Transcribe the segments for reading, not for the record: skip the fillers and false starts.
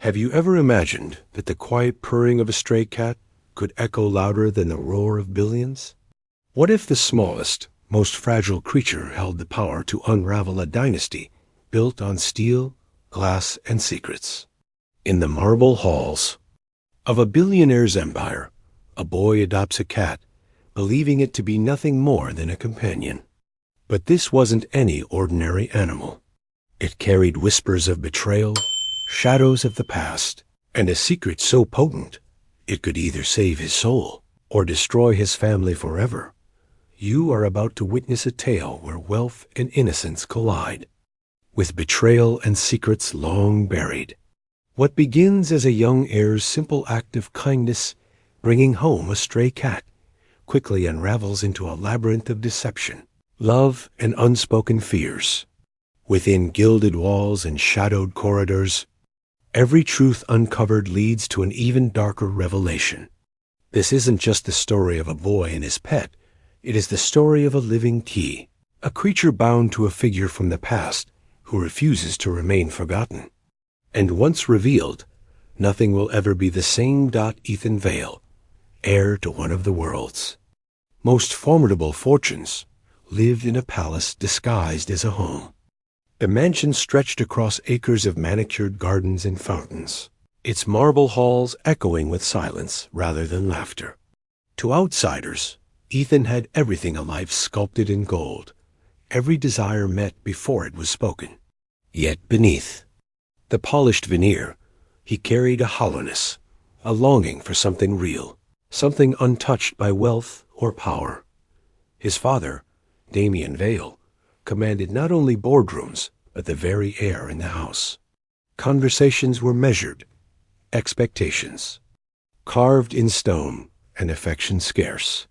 Have you ever imagined that the quiet purring of a stray cat could echo louder than the roar of billions? What if the smallest, most fragile creature held the power to unravel a dynasty built on steel, glass, and secrets? In the marble halls of a billionaire's empire, a boy adopts a cat, believing it to be nothing more than a companion. But this wasn't any ordinary animal. It carried whispers of betrayal, shadows of the past, and a secret so potent it could either save his soul or destroy his family forever. You are about to witness a tale where wealth and innocence collide, with betrayal and secrets long buried. What begins as a young heir's simple act of kindness, bringing home a stray cat, quickly unravels into a labyrinth of deception, love, and unspoken fears. Within gilded walls and shadowed corridors, every truth uncovered leads to an even darker revelation. This isn't just the story of a boy and his pet. It is the story of a living key, a creature bound to a figure from the past who refuses to remain forgotten. And once revealed, nothing will ever be the same. Ethan Vale, heir to one of the world's most formidable fortunes, lived in a palace disguised as a home. The mansion stretched across acres of manicured gardens and fountains, its marble halls echoing with silence rather than laughter. To outsiders, Ethan had everything a life sculpted in gold, every desire met before it was spoken. Yet beneath the polished veneer, he carried a hollowness, a longing for something real, something untouched by wealth or power. His father, Damien Vale, commanded not only boardrooms, but the very air in the house. Conversations were measured, expectations carved in stone, and affection scarce.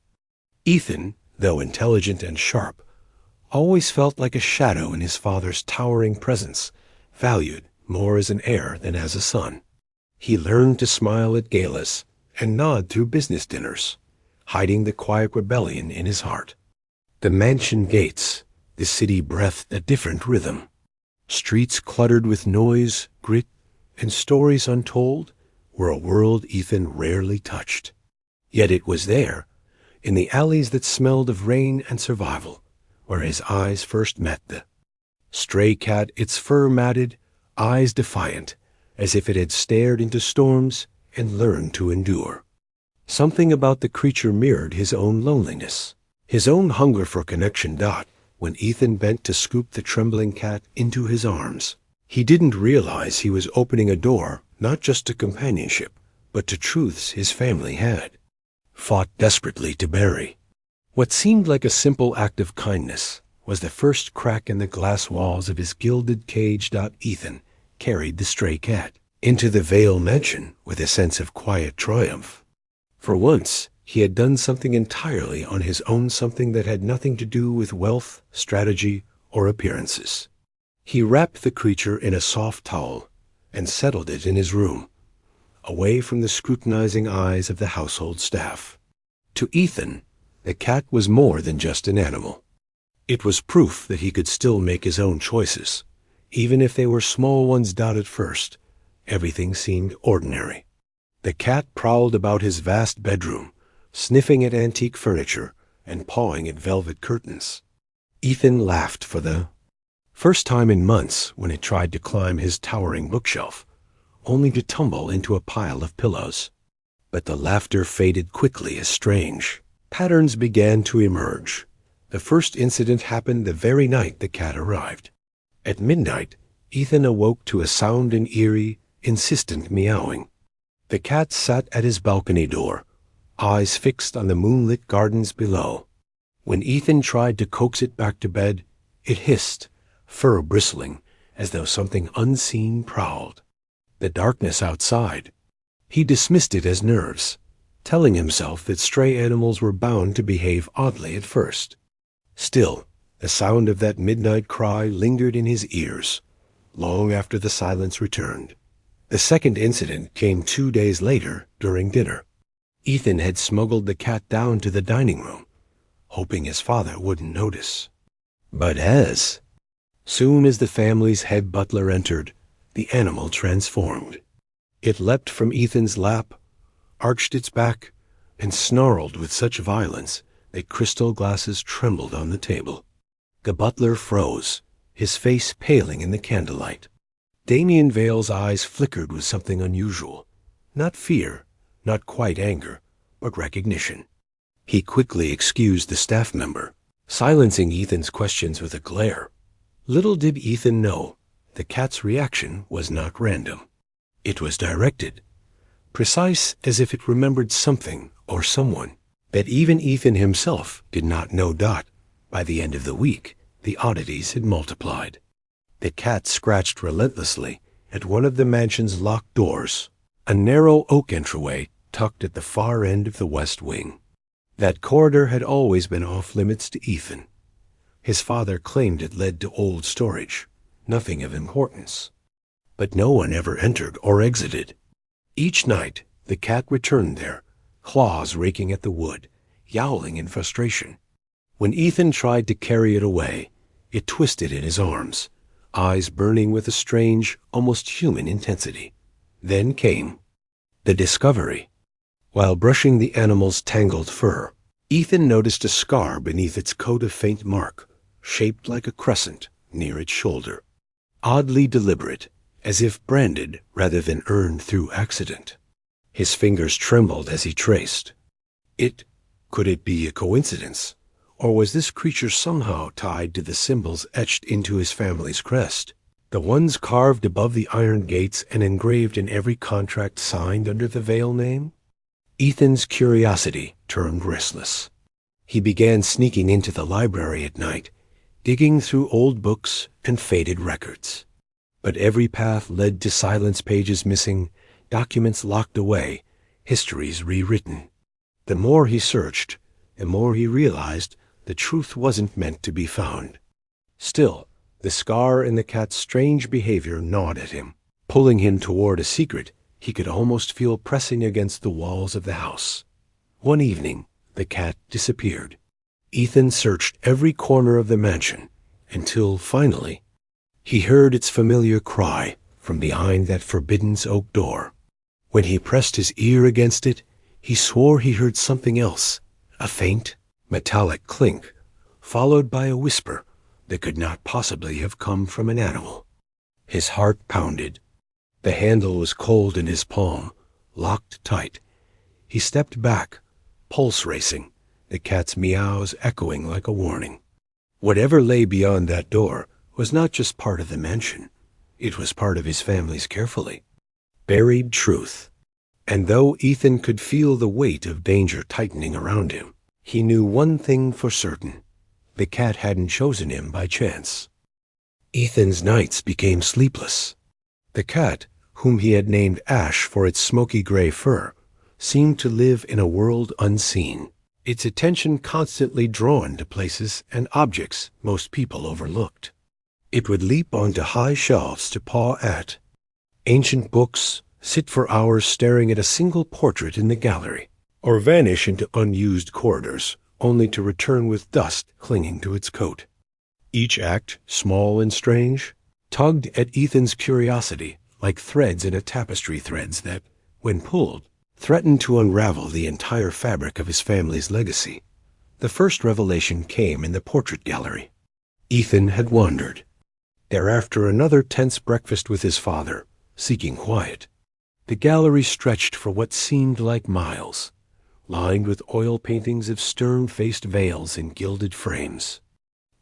Ethan, though intelligent and sharp, always felt like a shadow in his father's towering presence, valued more as an heir than as a son. He learned to smile at galas and nod through business dinners, hiding the quiet rebellion in his heart. The mansion gates, the city breathed a different rhythm. Streets cluttered with noise, grit, and stories untold were a world Ethan rarely touched. Yet it was there, in the alleys that smelled of rain and survival, where his eyes first met the stray cat, its fur matted, eyes defiant, as if it had stared into storms and learned to endure. Something about the creature mirrored his own loneliness, his own hunger for connection. When Ethan bent to scoop the trembling cat into his arms, he didn't realize he was opening a door not just to companionship, but to truths his family had fought desperately to bury. What seemed like a simple act of kindness was the first crack in the glass walls of his gilded cage. Ethan carried the stray cat into the Vale mansion with a sense of quiet triumph. For once, he had done something entirely on his own, something that had nothing to do with wealth, strategy, or appearances. He wrapped the creature in a soft towel and settled it in his room, away from the scrutinizing eyes of the household staff. To Ethan, the cat was more than just an animal. It was proof that he could still make his own choices, even if they were small ones. At first, everything seemed ordinary. The cat prowled about his vast bedroom, sniffing at antique furniture and pawing at velvet curtains. Ethan laughed for the first time in months when it tried to climb his towering bookshelf, only to tumble into a pile of pillows. But the laughter faded quickly as strange patterns began to emerge. The first incident happened the very night the cat arrived. At midnight, Ethan awoke to a sound and eerie, insistent meowing. The cat sat at his balcony door, eyes fixed on the moonlit gardens below. When Ethan tried to coax it back to bed, it hissed, fur bristling, as though something unseen prowled. The darkness outside, he dismissed it as nerves, telling himself that stray animals were bound to behave oddly at first. Still, the sound of that midnight cry lingered in his ears, long after the silence returned. The second incident came 2 days later during dinner. Ethan had smuggled the cat down to the dining room, hoping his father wouldn't notice. But as soon as the family's head butler entered, the animal transformed. It leapt from Ethan's lap, arched its back, and snarled with such violence that crystal glasses trembled on the table. The butler froze, his face paling in the candlelight. Damien Vale's eyes flickered with something unusual. Not fear, not quite anger, but recognition. He quickly excused the staff member, silencing Ethan's questions with a glare. Little did Ethan know, the cat's reaction was not random. It was directed, precise as if it remembered something or someone that even Ethan himself did not know. By the end of the week, the oddities had multiplied. The cat scratched relentlessly at one of the mansion's locked doors, a narrow oak entryway tucked at the far end of the west wing. That corridor had always been off-limits to Ethan. His father claimed it led to old storage, nothing of importance. But no one ever entered or exited. Each night, the cat returned there, claws raking at the wood, yowling in frustration. When Ethan tried to carry it away, it twisted in his arms, eyes burning with a strange, almost human intensity. Then came the discovery. While brushing the animal's tangled fur, Ethan noticed a scar beneath its coat of faint mark, shaped like a crescent near its shoulder. Oddly deliberate, as if branded rather than earned through accident. His fingers trembled as he traced. Could it be a coincidence? Or was this creature somehow tied to the symbols etched into his family's crest? The ones carved above the iron gates and engraved in every contract signed under the Vale name? Ethan's curiosity turned restless. He began sneaking into the library at night, digging through old books and faded records. But every path led to silence pages missing, documents locked away, histories rewritten. The more he searched, the more he realized the truth wasn't meant to be found. Still, the scar and the cat's strange behavior gnawed at him, pulling him toward a secret he could almost feel pressing against the walls of the house. One evening, the cat disappeared. Ethan searched every corner of the mansion until, finally, he heard its familiar cry from behind that forbidden oak door. When he pressed his ear against it, he swore he heard something else, a faint, metallic clink, followed by a whisper that could not possibly have come from an animal. His heart pounded. The handle was cold in his palm, locked tight. He stepped back, pulse racing, the cat's meows echoing like a warning. Whatever lay beyond that door was not just part of the mansion. It was part of his family's carefully buried truth. And though Ethan could feel the weight of danger tightening around him, he knew one thing for certain. The cat hadn't chosen him by chance. Ethan's nights became sleepless. The cat, whom he had named Ash for its smoky gray fur, seemed to live in a world unseen, its attention constantly drawn to places and objects most people overlooked. It would leap onto high shelves to paw at ancient books, sit for hours staring at a single portrait in the gallery, or vanish into unused corridors, only to return with dust clinging to its coat. Each act, small and strange, tugged at Ethan's curiosity like threads in a tapestry that, when pulled, threatened to unravel the entire fabric of his family's legacy. The first revelation came in the portrait gallery. Ethan had wandered. Thereafter another tense breakfast with his father, seeking quiet. The gallery stretched for what seemed like miles, lined with oil paintings of stern-faced Vales in gilded frames.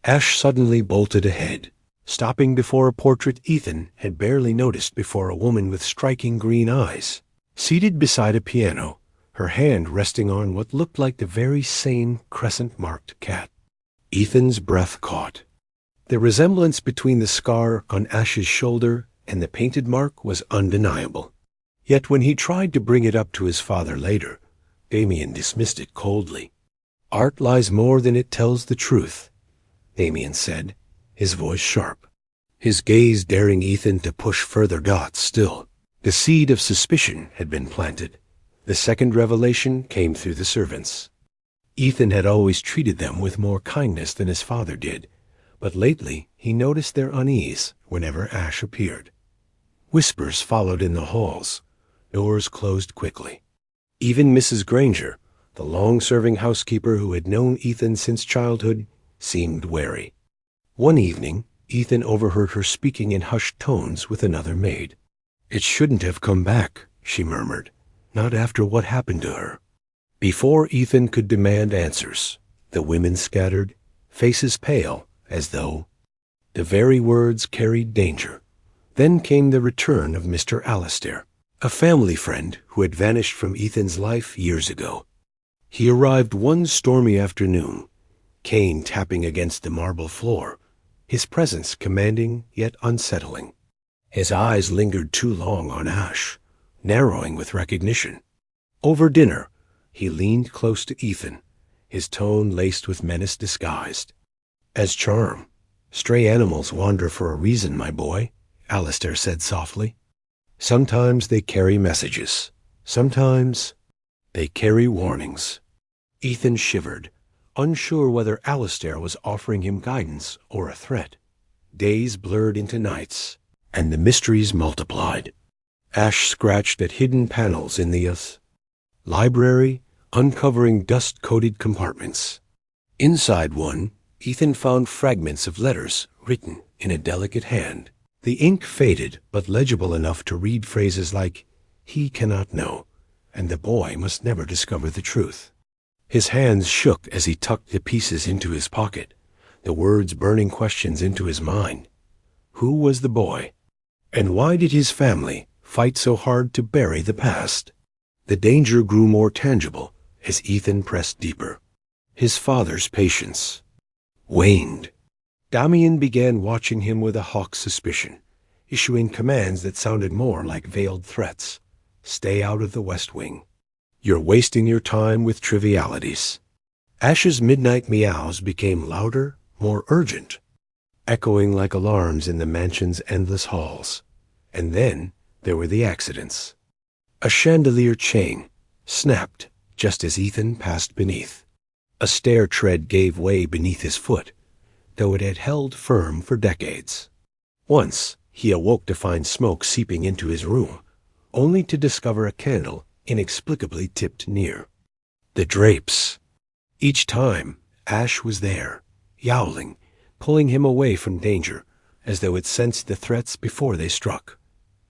Ash suddenly bolted ahead, stopping before a portrait Ethan had barely noticed before, a woman with striking green eyes, seated beside a piano, her hand resting on what looked like the very same crescent-marked cat. Ethan's breath caught. The resemblance between the scar on Ash's shoulder and the painted mark was undeniable. Yet when he tried to bring it up to his father later, Damien dismissed it coldly. "Art lies more than it tells the truth," Damien said, his voice sharp, his gaze daring Ethan to push further dots still. The seed of suspicion had been planted. The second revelation came through the servants. Ethan had always treated them with more kindness than his father did, but lately he noticed their unease whenever Ash appeared. Whispers followed in the halls, Doors closed quickly. Even Mrs. Granger, the long-serving housekeeper who had known Ethan since childhood, seemed wary. One evening, Ethan overheard her speaking in hushed tones with another maid. "It shouldn't have come back," she murmured, "not after what happened to her." Before Ethan could demand answers, the women scattered, faces pale, as though the very words carried danger. Then came the return of Mr. Alastair, a family friend who had vanished from Ethan's life years ago. He arrived one stormy afternoon, cane tapping against the marble floor, his presence commanding yet unsettling. His eyes lingered too long on Ash, narrowing with recognition. Over dinner, he leaned close to Ethan, his tone laced with menace disguised. "As charm. Stray animals wander for a reason, my boy," Alastair said softly. "Sometimes they carry messages. Sometimes they carry warnings." Ethan shivered, unsure whether Alastair was offering him guidance or a threat. Days blurred into nights, and the mysteries multiplied. Ash scratched at hidden panels in the library, uncovering dust-coated compartments. Inside one, Ethan found fragments of letters written in a delicate hand. The ink faded, but legible enough to read phrases like, "He cannot know," and "the boy must never discover the truth." His hands shook as he tucked the pieces into his pocket, the words burning questions into his mind. Who was the boy? And why did his family fight so hard to bury the past? The danger grew more tangible as Ethan pressed deeper. His father's patience waned. Damian began watching him with a hawk's suspicion, issuing commands that sounded more like veiled threats. "Stay out of the West Wing. You're wasting your time with trivialities." Ash's midnight meows became louder, more urgent, echoing like alarms in the mansion's endless halls. And then there were the accidents. A chandelier chain snapped just as Ethan passed beneath. A stair tread gave way beneath his foot, though it had held firm for decades. Once he awoke to find smoke seeping into his room, only to discover a candle inexplicably tipped near. The drapes. Each time, Ash was there, yowling, pulling him away from danger, as though it sensed the threats before they struck.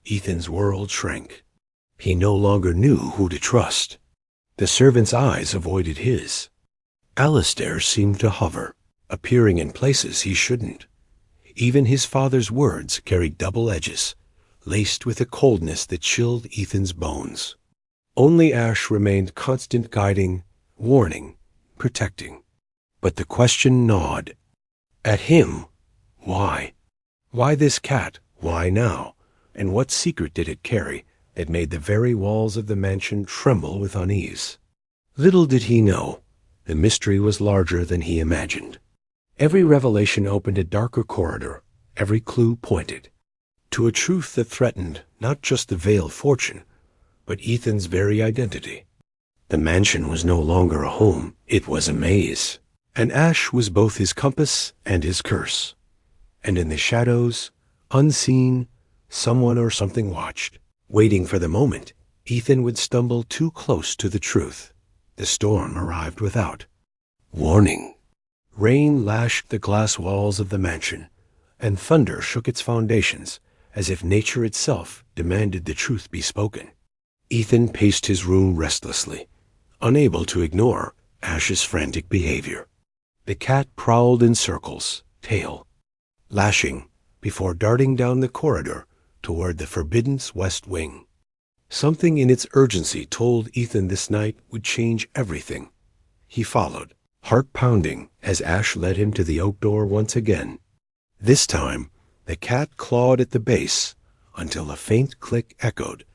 Ethan's world shrank. He no longer knew who to trust. The servant's eyes avoided his. Alastair seemed to hover, appearing in places he shouldn't. Even his father's words carried double edges, laced with a coldness that chilled Ethan's bones. Only Ash remained constant guiding, warning, protecting. But the question gnawed. At him. Why? Why this cat? Why now? And what secret did it carry that made the very walls of the mansion tremble with unease? Little did he know, the mystery was larger than he imagined. Every revelation opened a darker corridor, every clue pointed to a truth that threatened not just the veiled fortune, but Ethan's very identity. The mansion was no longer a home, it was a maze, and Ash was both his compass and his curse. And in the shadows, unseen, someone or something watched, waiting for the moment Ethan would stumble too close to the truth. The storm arrived without warning. Rain lashed the glass walls of the mansion, and thunder shook its foundations, as if nature itself demanded the truth be spoken. Ethan paced his room restlessly, unable to ignore Ash's frantic behavior. The cat prowled in circles, tail lashing, before darting down the corridor toward the forbidden West Wing. Something in its urgency told Ethan this night would change everything. He followed, heart pounding, as Ash led him to the oak door once again. This time, the cat clawed at the base until a faint click echoed,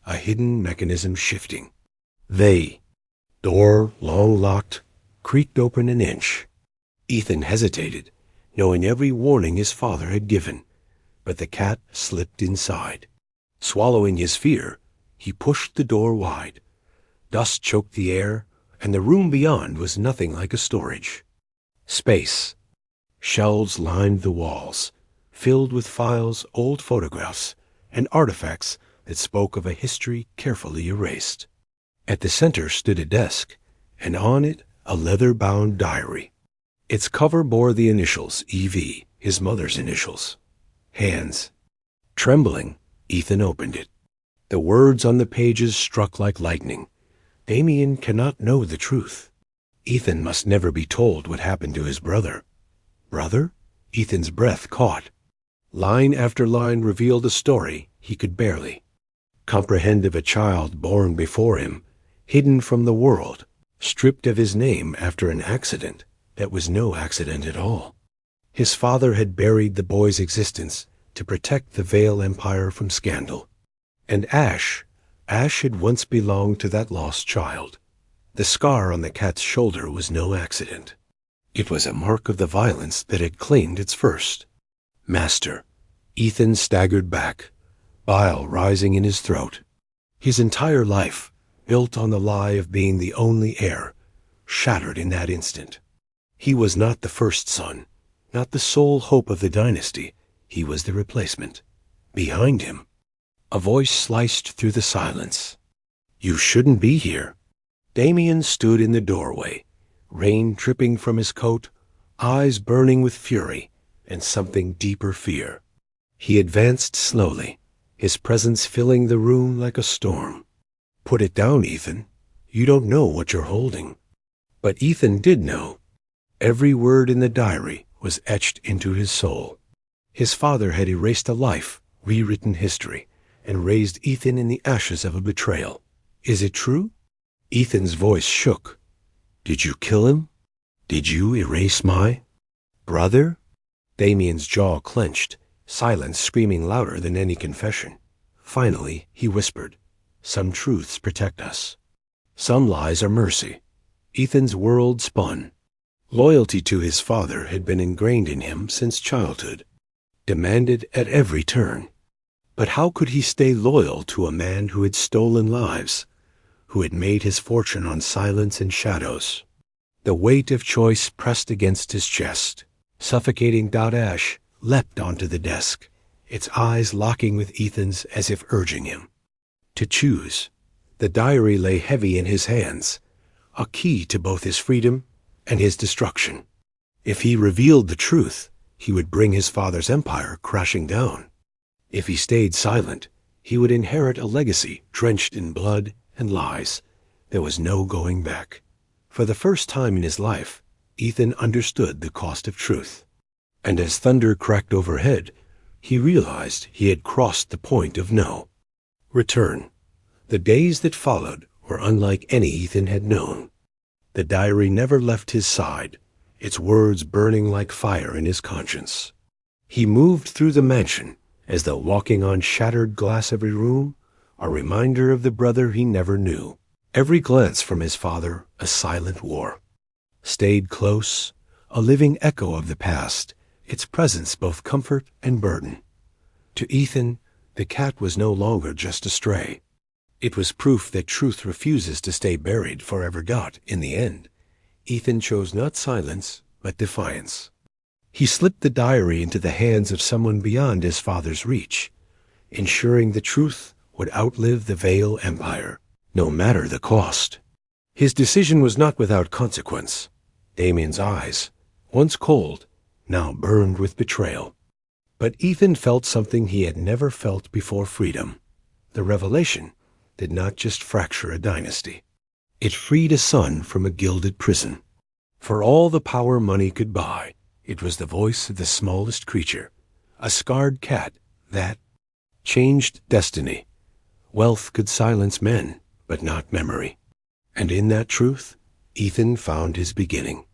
a hidden mechanism shifting. Door, long locked, creaked open an inch. Ethan hesitated, knowing every warning his father had given, but the cat slipped inside. Swallowing his fear, he pushed the door wide. Dust choked the air, and the room beyond was nothing like a storage space. Shelves lined the walls, filled with files, old photographs, and artifacts that spoke of a history carefully erased. At the center stood a desk, and on it a leather-bound diary. Its cover bore the initials E.V., his mother's initials. Hands. Trembling, Ethan opened it. The words on the pages struck like lightning. Damien cannot know the truth. Ethan must never be told what happened to his brother. Brother? Ethan's breath caught. Line after line revealed a story he could barely comprehend, of a child born before him, hidden from the world, stripped of his name after an accident that was no accident at all. His father had buried the boy's existence to protect the Vale Empire from scandal. And Ash had once belonged to that lost child. The scar on the cat's shoulder was no accident. It was a mark of the violence that had claimed its first master. Ethan staggered back, bile rising in his throat. His entire life, built on the lie of being the only heir, shattered in that instant. He was not the first son, not the sole hope of the dynasty. He was the replacement. Behind him, a voice sliced through the silence. "You shouldn't be here." Damien stood in the doorway, rain dripping from his coat, eyes burning with fury and something deeper fear. He advanced slowly, his presence filling the room like a storm. "Put it down, Ethan. You don't know what you're holding." But Ethan did know. Every word in the diary was etched into his soul. His father had erased a life, rewritten history, and raised Ethan in the ashes of a betrayal. Is it true? Ethan's voice shook. "Did you kill him? Did you erase my brother?" Damien's jaw clenched, silence screaming louder than any confession. Finally, he whispered, "Some truths protect us. Some lies are mercy." Ethan's world spun. Loyalty to his father had been ingrained in him since childhood, demanded at every turn. But how could he stay loyal to a man who had stolen lives, who had made his fortune on silence and shadows? The weight of choice pressed against his chest. Suffocating doubt. Ash leapt onto the desk, its eyes locking with Ethan's as if urging him to choose. The diary lay heavy in his hands, a key to both his freedom and his destruction. If he revealed the truth, he would bring his father's empire crashing down. If he stayed silent, he would inherit a legacy drenched in blood and lies. There was no going back. For the first time in his life, Ethan understood the cost of truth. And as thunder cracked overhead, he realized he had crossed the point of no return. The days that followed were unlike any Ethan had known. The diary never left his side, its words burning like fire in his conscience. He moved through the mansion, as though walking on shattered glass. Every room, a reminder of the brother he never knew. Every glance from his father, a silent war. Stayed close, a living echo of the past, its presence both comfort and burden. To Ethan, the cat was no longer just a stray. It was proof that truth refuses to stay buried forever. In the end, Ethan chose not silence, but defiance. He slipped the diary into the hands of someone beyond his father's reach, ensuring the truth would outlive the Vale Empire, no matter the cost. His decision was not without consequence. Damien's eyes, once cold, now burned with betrayal. But Ethan felt something he had never felt before: freedom. The revelation did not just fracture a dynasty. It freed a son from a gilded prison. For all the power money could buy, it was the voice of the smallest creature, a scarred cat that changed destiny. Wealth could silence men, but not memory. And in that truth, Ethan found his beginning.